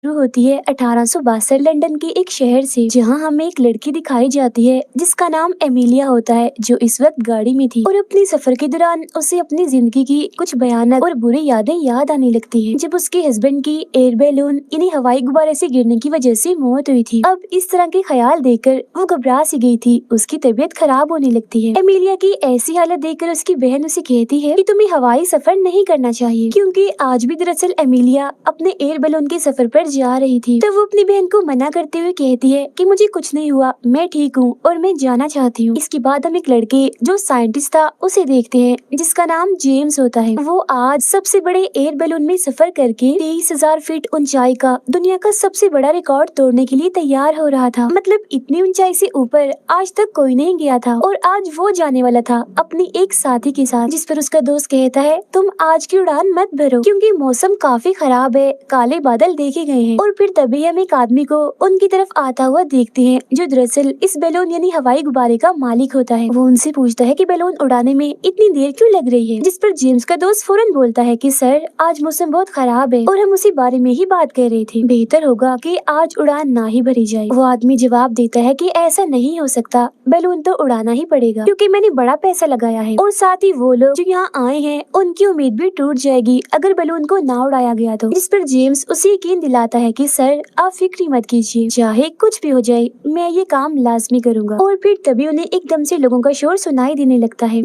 शुरू होती है 1862 लंदन के एक शहर से, जहां हमें एक लड़की दिखाई जाती है जिसका नाम एमिलिया होता है, जो इस वक्त गाड़ी में थी और अपने सफर के दौरान उसे अपनी जिंदगी की कुछ भयानक और बुरी यादें याद आने लगती हैं, जब उसके हस्बैंड की एयर बैलून यानी हवाई गुब्बारे से गिरने की वजह से मौत हुई थी। अब इस तरह के ख्याल देखकर वो घबरा सी गई थी, उसकी तबीयत खराब होने लगती है। एमिलिया की ऐसी हालत देखकर उसकी बहन उसे कहती है कि तुम्हें हवाई सफर नहीं करना चाहिए, क्योंकि आज भी दरअसल एमिलिया अपने एयर बैलून के सफर पर जा रही थी। तो वो अपनी बहन को मना करते हुए कहती है कि मुझे कुछ नहीं हुआ, मैं ठीक हूँ और मैं जाना चाहती हूँ। इसके बाद हम एक लड़के जो साइंटिस्ट था उसे देखते हैं, जिसका नाम जेम्स होता है। वो आज सबसे बड़े एयर बैलून में सफर करके 23,000 फीट ऊंचाई का दुनिया का सबसे बड़ा रिकॉर्ड तोड़ने के लिए तैयार हो रहा था। मतलब इतनी ऊंचाई से ऊपर आज तक कोई नहीं गया था और आज वो जाने वाला था अपनी एक साथी के साथ, जिस पर उसका दोस्त कहता है तुम आज की उड़ान मत भरो क्योंकि मौसम काफी खराब है, काले बादल देखे गए हैं। और फिर तभी हम एक आदमी को उनकी तरफ आता हुआ देखते हैं, जो दरअसल इस बैलून यानी हवाई गुब्बारे का मालिक होता है। वो उनसे पूछता है कि बैलून उड़ाने में इतनी देर क्यों लग रही है, जिस पर जेम्स का दोस्त फौरन बोलता है कि सर आज मौसम बहुत खराब है और हम उसी बारे में ही बात कर रहे थे, बेहतर होगा कि आज उड़ान ना ही भरी जाए। वो आदमी जवाब देता है कि ऐसा नहीं हो सकता, बैलून तो उड़ाना ही पड़ेगा क्योंकि मैंने बड़ा पैसा लगाया है और साथ ही वो लोग जो यहाँ आए हैं उनकी उम्मीद भी टूट जाएगी अगर बैलून को ना उड़ाया गया तो। जिस पर जेम्स उसे यकीन दिलाता है कि सर आप फिक्र मत कीजिए, चाहे कुछ भी हो जाए मैं ये काम लाजमी करूंगा। और फिर तभी उन्हें एकदम से लोगों का शोर सुनाई देने लगता है,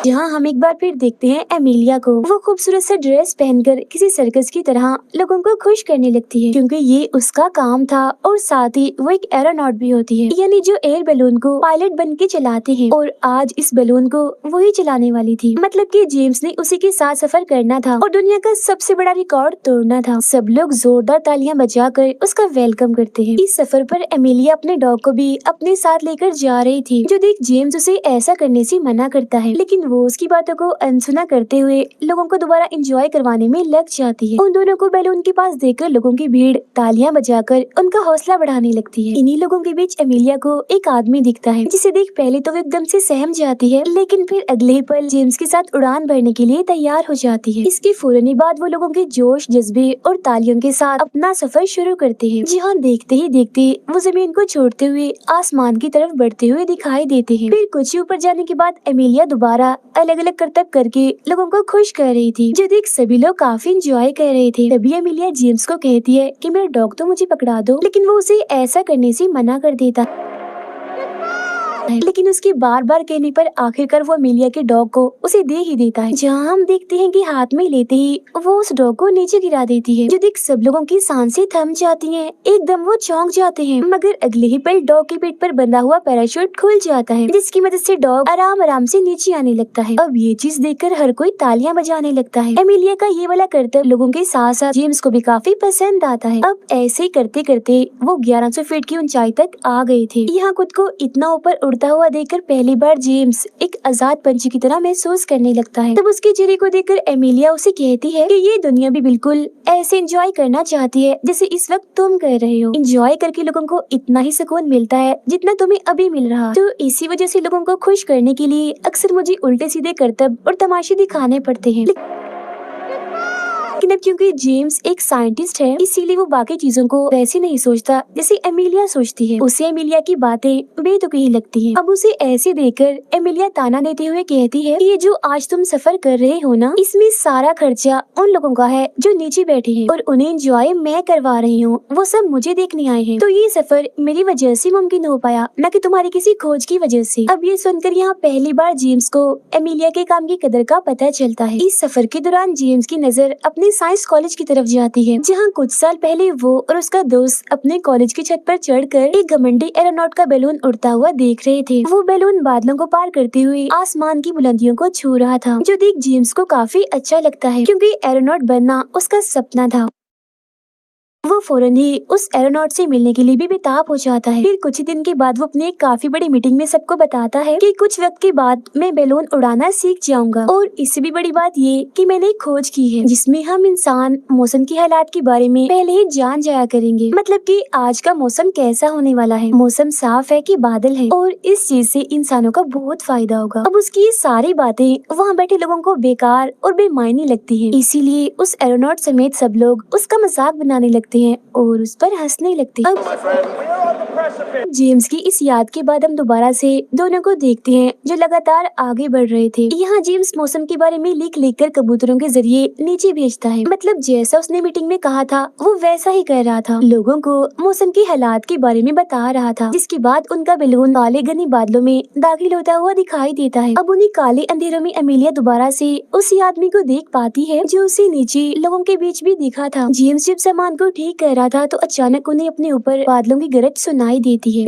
जहाँ हम एक बार फिर देखते हैं एमिलिया को। वो खूबसूरत सा ड्रेस पहनकर किसी सर्कस की तरह लोगों को खुश करने लगती है, क्योंकि ये उसका काम था और साथ ही वो एक एरोनॉट भी होती है, यानी जो एयर बैलून को पायलट बन के चलाते हैं। और आज इस बैलून को वो ही चलाने वाली थी, मतलब कि जेम्स ने उसी के साथ सफर करना था और दुनिया का सबसे बड़ा रिकॉर्ड तोड़ना था। सब लोग जोरदार तालियां बजाकर उसका वेलकम करते हैं। इस सफर पर एमिलिया अपने डॉग को भी अपने साथ लेकर जा रही थी, जो देख जेम्स उसे ऐसा करने से मना करता है, लेकिन वो उसकी बातों को अनसुना करते हुए लोगों को दोबारा एंजॉय करवाने में लग जाती है। उन दोनों को बैलून के पास देखकर लोगों की भीड़ तालियां बजाकर उनका हौसला बढ़ाने लगती है। इन्हीं लोगों के बीच एमिलिया को एक आदमी दिखता है, जिसे देख पहले तो वो एकदम से सहम जाती है, लेकिन फिर अगले ही पल जेम्स के साथ उड़ान भरने के लिए तैयार हो जाती है। इसके फौरन ही बाद वो लोगों के जोश जज्बे और तालियों के साथ अपना सफर शुरू करते हैं, जहाँ देखते ही देखते वो जमीन को छोड़ते हुए आसमान की तरफ बढ़ते हुए दिखाई देते हैं। फिर कुछ ही ऊपर जाने के बाद एमिलिया दोबारा अलग अलग करतब करके लोगों को खुश कर रही थी, जो देख सभी लोग काफी एंजॉय कर रहे थे। तभी एमिलिया जेम्स को कहती है कि मेरा डॉग तो मुझे पकड़ा दो, लेकिन वो उसे ऐसा करने से मना कर देता है, लेकिन उसके बार बार कहने पर आखिरकार वो एमिलिया के डॉग को उसे दे ही देता है, जहाँ हम देखते हैं कि हाथ में लेते ही वो उस डॉग को नीचे गिरा देती है, जो देख सब लोगों की सांसें थम जाती हैं, एकदम वो चौंक जाते हैं। मगर अगले ही पल डॉग के पेट पर बंधा हुआ पैराशूट खुल जाता है, जिसकी मदद से डॉग आराम आराम से नीचे आने लगता है। अब ये चीज देखकर हर कोई तालियां बजाने लगता है। एमिलिया का ये वाला करतब लोगों के साथ साथ जेम्स को भी काफी पसंद आता है। अब ऐसे ही करते करते वो 1100 फीट की ऊंचाई तक आ गए थे। यहाँ खुद को इतना ऊपर उड़ता हुआ देखकर पहली बार जेम्स एक आजाद पंछी की तरह महसूस करने लगता है। तब उसके चेहरे को देखकर एमिलिया उसे कहती है कि ये दुनिया भी बिल्कुल ऐसे एंजॉय करना चाहती है जैसे इस वक्त तुम कर रहे हो। एंजॉय करके लोगों को इतना ही सुकून मिलता है जितना तुम्हें अभी मिल रहा। तो इसी वजह से लोगों को खुश करने के लिए अक्सर मुझे उल्टे सीधे करतब और तमाशे दिखाने पड़ते हैं। लेकिन अब क्योंकि जेम्स एक साइंटिस्ट है, इसीलिए वो बाकी चीजों को वैसे नहीं सोचता जैसे एमिलिया सोचती है। उसे एमिलिया की बातें बेतुकी ही लगती हैं। अब उसे ऐसे देखकर एमिलिया ताना देते हुए कहती है कि ये जो आज तुम सफर कर रहे हो ना, इसमें सारा खर्चा उन लोगों का है जो नीचे बैठे हैं और उन्हें एंजॉय मैं करवा रही हूँ। वो सब मुझे देखने आए हैं, तो ये सफर मेरी वजह से मुमकिन हो पाया, न कि तुम्हारी किसी खोज की वजह से। अब ये सुनकर यहाँ पहली बार जेम्स को एमिलिया के काम की कदर का पता चलता है। इस सफर के दौरान जेम्स की नजर अपने साइंस कॉलेज की तरफ जाती है, जहाँ कुछ साल पहले वो और उसका दोस्त अपने कॉलेज की छत पर चढ़कर एक घमंडी एरोनॉट का बैलून उड़ता हुआ देख रहे थे। वो बैलून बादलों को पार करते हुए आसमान की बुलंदियों को छू रहा था, जो देख जेम्स को काफी अच्छा लगता है, क्योंकि एरोनॉट बनना उसका सपना था। वो फौरन ही उस एरोनॉट से मिलने के लिए भी बेताब हो जाता है। फिर कुछ ही दिन के बाद वो अपनी एक काफी बड़ी मीटिंग में सबको बताता है कि कुछ वक्त के बाद मैं बैलून उड़ाना सीख जाऊंगा, और इससे भी बड़ी बात ये कि मैंने एक खोज की है जिसमें हम इंसान मौसम की हालात के बारे में पहले ही जान जाया करेंगे। मतलब कि आज का मौसम कैसा होने वाला है, मौसम साफ है कि बादल है, और इस चीज से इंसानों का बहुत फायदा होगा। अब उसकी ये सारी बातें वहाँ बैठे लोगों को बेकार और बेमायने लगती है, इसीलिए उस एरोनॉट समेत सब लोग उसका मजाक बनाने लगते हैं और उस पर हंसने लगते हैं। अब जेम्स की इस याद के बाद हम दोबारा से दोनों को देखते हैं जो लगातार आगे बढ़ रहे थे। यहाँ जेम्स मौसम के बारे में लिख कर कबूतरों के जरिए नीचे भेजता है। मतलब जैसा उसने मीटिंग में कहा था वो वैसा ही कर रहा था, लोगों को मौसम की हालात के बारे में बता रहा था। जिसके बाद उनका बैलून काले घने बादलों में दाखिल होता हुआ दिखाई देता है। अब उन्हीं काले अंधेरों में एमिलिया दोबारा से उसी आदमी को देख पाती है जो उसे नीचे लोगों के बीच भी दिखा था। जेम्स जब सामान को ठीक कर रहा था तो अचानक उन्हें अपने ऊपर बादलों की गरज सुनाई देती है।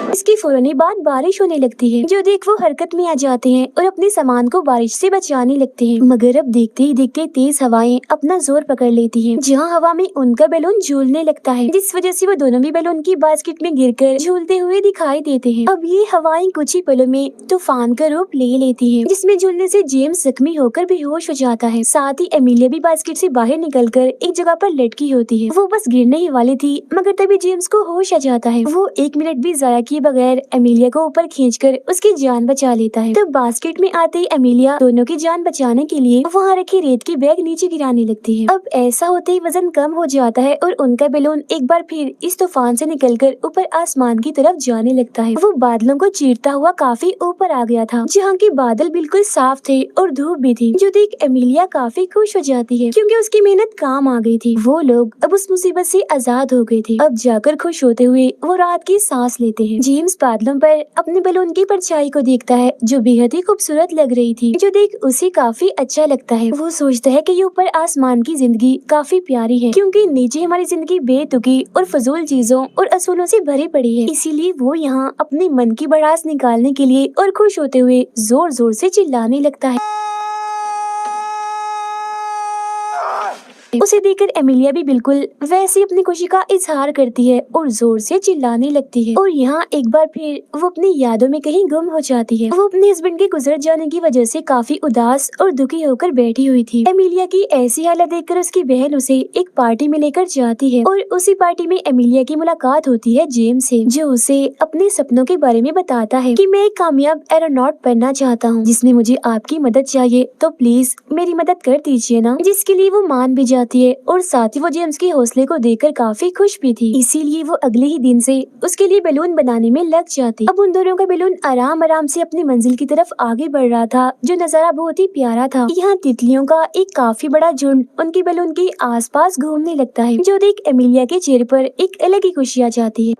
इसके फौरन बाद बारिश होने लगती है, जो देख वो हरकत में आ जाते हैं और अपने सामान को बारिश से बचाने लगते हैं। मगर अब देखते ही देखते तेज हवाएं अपना जोर पकड़ लेती हैं, जहां हवा में उनका बैलून झूलने लगता है, जिस वजह से वो दोनों भी बैलून की बास्केट में गिरकर झूलते हुए दिखाई देते हैं। अब ये हवाएं कुछ ही पलों में तूफान का रूप ले लेती है, जिसमें झूलने से जेम्स जख्मी होकर बेहोश हो जाता है। साथ ही एमिलिया भी बास्केट से बाहर निकलकर एक जगह पर लटकी होती है। वो बस गिरने ही वाली थी, मगर तभी जेम्स को होश आ जाता है। वो 1 मिनट भी जाया किए बगैर एमिलिया को ऊपर खींचकर उसकी जान बचा लेता है। तो बास्केट में आते ही एमिलिया दोनों की जान बचाने के लिए वहाँ रखे रेत के बैग नीचे गिराने लगती है। अब ऐसा होते ही वजन कम हो जाता है और उनका बैलून एक बार फिर इस तूफान से निकलकर ऊपर आसमान की तरफ जाने लगता है। वो बादलों को चीरता हुआ काफी ऊपर आ गया था, जहाँ के बादल बिल्कुल साफ थे और धूप भी थी, जो देख एमिलिया काफी खुश हो जाती है क्योंकि उसकी मेहनत काम आ गई थी। वो लोग अब उस मुसीबत से आजाद हो गए थे। अब जाकर खुश होते हुए वो रात की सांस लेते हैं। जेम्स बादलों पर अपने बैलून की परछाई को देखता है जो बेहद ही खूबसूरत लग रही थी, जो देख उसे काफी अच्छा लगता है। वो सोचता है कि ये ऊपर आसमान की जिंदगी काफी प्यारी है, क्योंकि नीचे हमारी जिंदगी बेतुकी और फजूल चीजों और असूलों से भरी पड़ी है। इसीलिए वो यहाँ अपने मन की भड़ास निकालने के लिए और खुश होते हुए जोर जोर से चिल्लाने लगता है। उसे देखकर एमिलिया भी बिल्कुल वैसे अपनी खुशी का इजहार करती है और जोर से चिल्लाने लगती है। और यहाँ एक बार फिर वो अपनी यादों में कहीं गुम हो जाती है। वो अपने हस्बैंड के गुजर जाने की वजह से काफी उदास और दुखी होकर बैठी हुई थी। एमिलिया की ऐसी हालत देखकर उसकी बहन उसे एक पार्टी में लेकर जाती है और उसी पार्टी में एमिलिया की मुलाकात होती है जेम्स से, जो उसे अपने सपनों के बारे में बताता है कि मैं एक कामयाब एरोनॉट बनना चाहता हूँ, जिसमें मुझे आपकी मदद चाहिए, तो प्लीज मेरी मदद कर दीजिए ना। जिसके लिए वो मान भी जाती है और साथ ही वो जेम्स के हौसले को देखकर काफी खुश भी थी। इसीलिए वो अगले ही दिन से उसके लिए बैलून बनाने में लग जाती। अब उन दोनों का बैलून आराम आराम से अपनी मंजिल की तरफ आगे बढ़ रहा था, जो नजारा बहुत ही प्यारा था। यहाँ तितलियों का एक काफी बड़ा झुंड उनके बैलून के आसपास घूमने लगता है, जो देख एमिलिया के चेहरे पर एक अलग ही खुशी आ जाती है।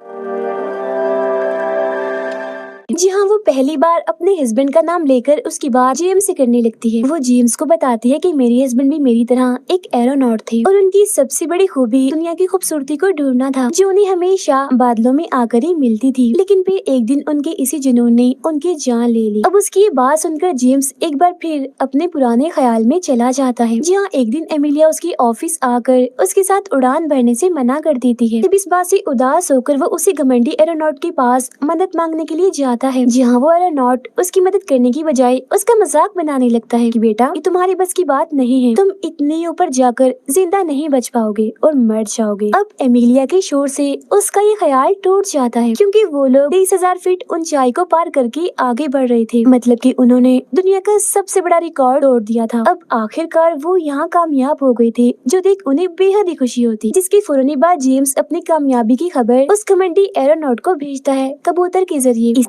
जहाँ वो पहली बार अपने हस्बैंड का नाम लेकर उसकी बात जेम्स से करने लगती है। वो जेम्स को बताती है कि मेरे हस्बैंड भी मेरी तरह एक एरोनॉट थे और उनकी सबसे बड़ी खूबी दुनिया की खूबसूरती को ढूंढना था, जो उन्हें हमेशा बादलों में आकर ही मिलती थी। लेकिन फिर एक दिन उनके इसी जुनून ने उनकी जान ले ली। अब उसकी ये बात सुनकर जेम्स एक बार फिर अपने पुराने ख्याल में चला जाता है, जहाँ एक दिन एमिलिया उसकी ऑफिस आकर उसके साथ उड़ान भरने से मना कर देती है। तब इस बात से उदास होकर वो उसी घमंडी एरोनॉट के पास मदद मांगने के लिए जाता है, जहाँ वो एरोनॉट उसकी मदद करने की बजाय उसका मजाक बनाने लगता है कि बेटा ये तुम्हारी बस की बात नहीं है, तुम इतने ऊपर जाकर जिंदा नहीं बच पाओगे और मर जाओगे। अब एमिलिया के शोर से उसका ये ख्याल टूट जाता है, क्योंकि वो लोग 30,000 फीट ऊंचाई को पार करके आगे बढ़ रहे थे। मतलब कि उन्होंने दुनिया का सबसे बड़ा रिकॉर्ड तोड़ दिया था। अब आखिरकार वो यहाँ कामयाब हो गए थे, जो देख उन्हें बेहद ही खुशी होती। जिसकी फौरन बाद जेम्स अपनी कामयाबी की खबर उस घमंडी एरोनॉट को भेजता है कबूतर के जरिए।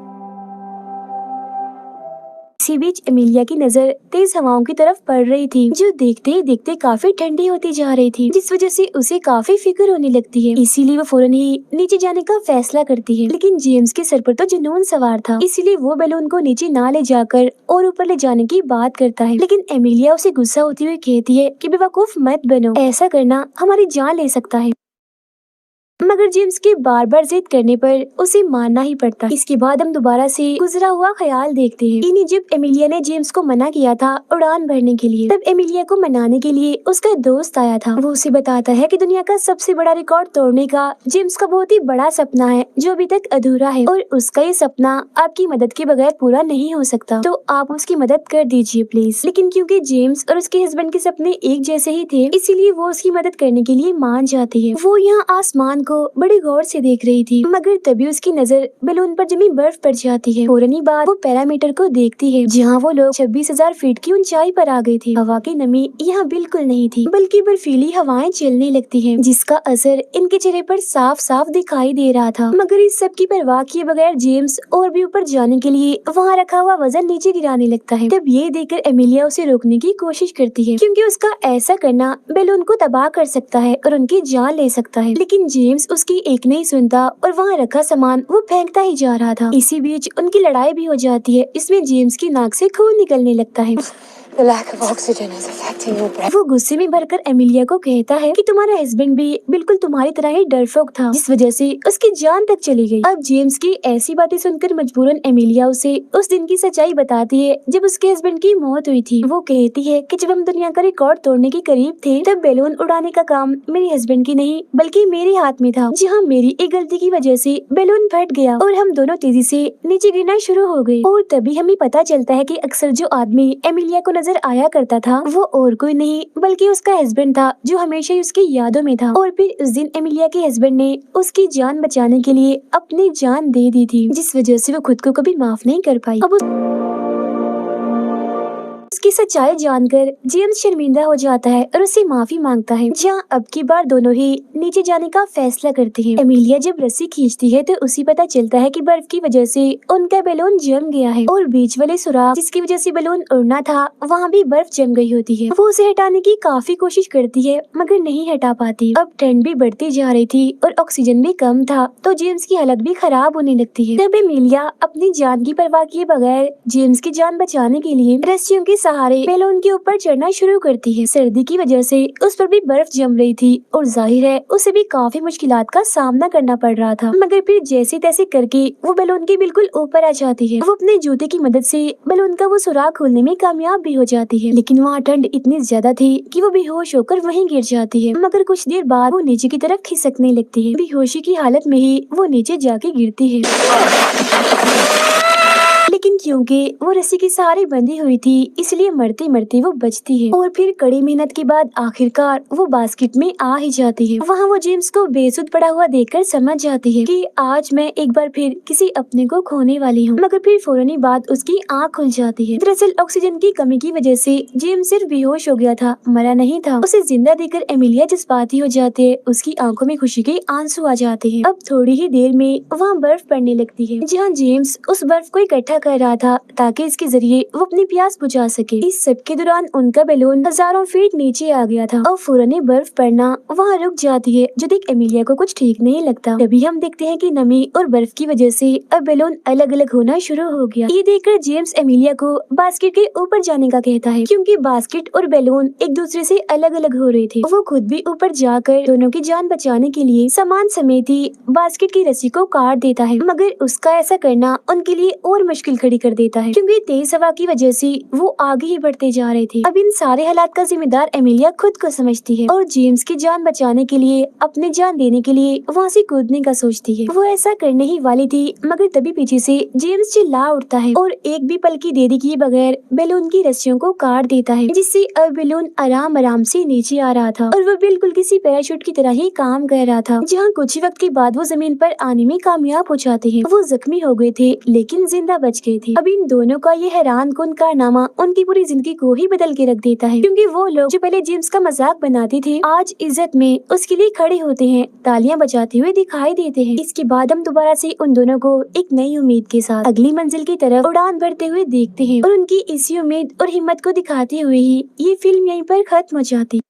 इसी बीच एमिलिया की नजर तेज हवाओं की तरफ पड़ रही थी, जो देखते ही देखते काफी ठंडी होती जा रही थी, जिस वजह से उसे काफी फिक्र होने लगती है। इसीलिए वो फौरन ही नीचे जाने का फैसला करती है। लेकिन जेम्स के सर पर तो जुनून सवार था, इसीलिए वो बैलून को नीचे ना ले जाकर और ऊपर ले जाने की बात करता है। लेकिन एमिलिया उसे गुस्सा होती हुई कहती है कि बेवकूफ मत बनो, ऐसा करना हमारी जान ले सकता है। मगर जेम्स के बार बार जिद करने पर उसे मानना ही पड़ता। इसके बाद हम दोबारा से गुजरा हुआ ख्याल देखते हैं। इन्हीं जब एमिलिया ने जेम्स को मना किया था उड़ान भरने के लिए, तब एमिलिया को मनाने के लिए उसका दोस्त आया था। वो उसे बताता है कि दुनिया का सबसे बड़ा रिकॉर्ड तोड़ने का जेम्स का बहुत ही बड़ा सपना है जो अभी तक अधूरा है, और उसका ये सपना आपकी मदद के बगैर पूरा नहीं हो सकता, तो आप उसकी मदद कर दीजिए प्लीज। लेकिन क्योंकि जेम्स और उसके हस्बैंड के सपने एक जैसे ही थे, इसीलिए वो उसकी मदद करने के लिए मान जाती है। वो यहाँ आसमान को बड़ी गौर से देख रही थी, मगर तभी उसकी नजर बैलून पर जमी बर्फ पड़ जाती है। फौरन ही बाद वो पैरामीटर को देखती है, जहाँ वो लोग 26,000 फीट की ऊंचाई पर आ गए थे। हवा की नमी यहाँ बिल्कुल नहीं थी, बल्कि बर्फीली हवाएं चलने लगती हैं, जिसका असर इनके चेहरे पर साफ साफ दिखाई दे रहा था। मगर इस सब की परवाह किए बगैर जेम्स और भी ऊपर जाने के लिए वहाँ रखा हुआ वजन नीचे गिराने लगता है। तब ये देखकर एमिलिया उसे रोकने की कोशिश करती है, क्योंकि उसका ऐसा करना बैलून को तबाह कर सकता है और उनकी जान ले सकता है। लेकिन जेम्स उसकी एक नहीं सुनता और वहाँ रखा सामान वो फेंकता ही जा रहा था। इसी बीच उनकी लड़ाई भी हो जाती है। इसमें जेम्स की नाक से खून निकलने लगता है। The lack of oxygen is affecting your breath. वो गुस्से में भरकर एमिलिया को कहता है कि तुम्हारा हस्बैंड भी बिल्कुल तुम्हारी तरह ही डरपोक था, जिस वजह से उसकी जान तक चली गई। अब जेम्स की ऐसी बातें सुनकर मजबूरन एमिलिया उसे उस दिन की सच्चाई बताती है जब उसके हस्बैंड की मौत हुई थी। वो कहती है कि जब हम दुनिया का रिकॉर्ड तोड़ने के करीब थे, तब बैलून उड़ाने का काम मेरे हस्बैंड की नहीं बल्कि मेरे हाथ में था, जहाँ मेरी एक गलती की वजह से बैलून फट गया और हम दोनों तेजी से नीचे गिरना शुरू हो गए। और तभी हमें पता चलता है कि अक्सर जो आदमी एमिलिया को नजर आया करता था वो और कोई नहीं बल्कि उसका हस्बैंड था, जो हमेशा ही उसकी यादों में था। और फिर उस दिन एमिलिया के हस्बैंड ने उसकी जान बचाने के लिए अपनी जान दे दी थी, जिस वजह से वो खुद को कभी माफ नहीं कर पाई। अब उसकी सच्चाई जानकर जेम्स शर्मिंदा हो जाता है और उससे माफी मांगता है, जहाँ अब की बार दोनों ही नीचे जाने का फैसला करते हैं। एमिलिया जब रस्सी खींचती है तो उसे पता चलता है कि बर्फ की वजह से उनका बैलून जम गया है, और बीच वाले सुराख जिसकी वजह से बैलून उड़ना था वहाँ भी बर्फ जम गई होती है। वो उसे हटाने की काफी कोशिश करती है मगर नहीं हटा पाती। अब ठंड भी बढ़ती जा रही थी और ऑक्सीजन भी कम था, तो जेम्स की हालत भी खराब होने लगती है। तब एमिलिया अपनी जान की परवाह किए बगैर जेम्स की जान बचाने के लिए रस्सियों के सहारे बैलून के ऊपर चढ़ना शुरू करती है। सर्दी की वजह से उस पर भी बर्फ जम रही थी और जाहिर है उसे भी काफी मुश्किलात का सामना करना पड़ रहा था, मगर फिर जैसे तैसे करके वो बैलून के बिल्कुल ऊपर आ जाती है। वो अपने जूते की मदद से बैलून का वो सुराख खोलने में कामयाब भी हो जाती है, लेकिन वहाँ ठंड इतनी ज्यादा थी कि वो बेहोश होकर वहीं गिर जाती है। मगर कुछ देर बाद वो नीचे की तरफ खिसकने लगती है। बेहोशी की हालत में ही वो नीचे जाके गिरती है, लेकिन क्योंकि वो रस्सी के सहारे बंधी हुई थी इसलिए मरते मरते वो बचती है। और फिर कड़ी मेहनत के बाद आखिरकार वो बास्केट में आ ही जाती है। वहाँ वो जेम्स को बेसुध पड़ा हुआ देखकर समझ जाती है कि आज मैं एक बार फिर किसी अपने को खोने वाली हूँ। मगर फिर फौरन ही बाद उसकी आँख खुल जाती है। दरअसल ऑक्सीजन की कमी की वजह से जेम्स सिर्फ बेहोश हो गया था, मरा नहीं था। उसे जिंदा देखकर एमिलिया जज्बाती हो जाती है। उसकी आंखों में खुशी के आंसू आ जाते हैं। अब थोड़ी ही देर में वहाँ बर्फ पड़ने लगती है, जहाँ जेम्स उस बर्फ को इकट्ठा कर रहा था ताकि इसके जरिए वो अपनी प्यास बुझा सके। इस सब के दौरान उनका बैलून हजारों फीट नीचे आ गया था और फौरन ही बर्फ पड़ना वहाँ रुक जाती है, जो देख एमिलिया को कुछ ठीक नहीं लगता। तभी हम देखते हैं कि नमी और बर्फ की वजह से अब बैलून अलग अलग होना शुरू हो गया। ये देखकर जेम्स एमिलिया को बास्केट के ऊपर जाने का कहता है, क्योंकि बास्केट और बैलून एक दूसरे से अलग अलग हो रहे थे। वो खुद भी ऊपर जाकर दोनों की जान बचाने के लिए सामान समेत ही बास्केट की रस्सी को काट देता है, मगर उसका ऐसा करना उनके लिए और मुश्किल खड़ी कर देता है, क्योंकि तेज हवा की वजह से वो आगे ही बढ़ते जा रहे थे। अब इन सारे हालात का जिम्मेदार एमिलिया खुद को समझती है और जेम्स की जान बचाने के लिए अपनी जान देने के लिए वहाँ से कूदने का सोचती है। वो ऐसा करने ही वाली थी, मगर तभी पीछे से जेम्स चिल्ला उठता है और एक भी पल की देरी किए बगैर बैलून की रस्सियों को काट देता है, जिससे अब बैलून आराम आराम से नीचे आ रहा था और वो बिल्कुल किसी पैराशूट की तरह ही काम कर रहा था। जहाँ कुछ ही वक्त के बाद वो जमीन पर आने में कामयाब हो जाते हैं। वो जख्मी हो गए थे लेकिन जिंदा बच गए थे। अब इन दोनों का ये हैरान कुन कारनामा उनकी पूरी जिंदगी को ही बदल के रख देता है, क्योंकि वो लोग जो पहले जेम्स का मजाक बनाते थे आज इज्जत में उसके लिए खड़े होते हैं, तालियां बजाते हुए दिखाई देते हैं। इसके बाद हम दोबारा से उन दोनों को एक नई उम्मीद के साथ अगली मंजिल की तरफ उड़ान भरते हुए देखते हैं और उनकी इसी उम्मीद और हिम्मत को दिखाते हुए ही ये फिल्म यहीं पर खत्म हो जाती।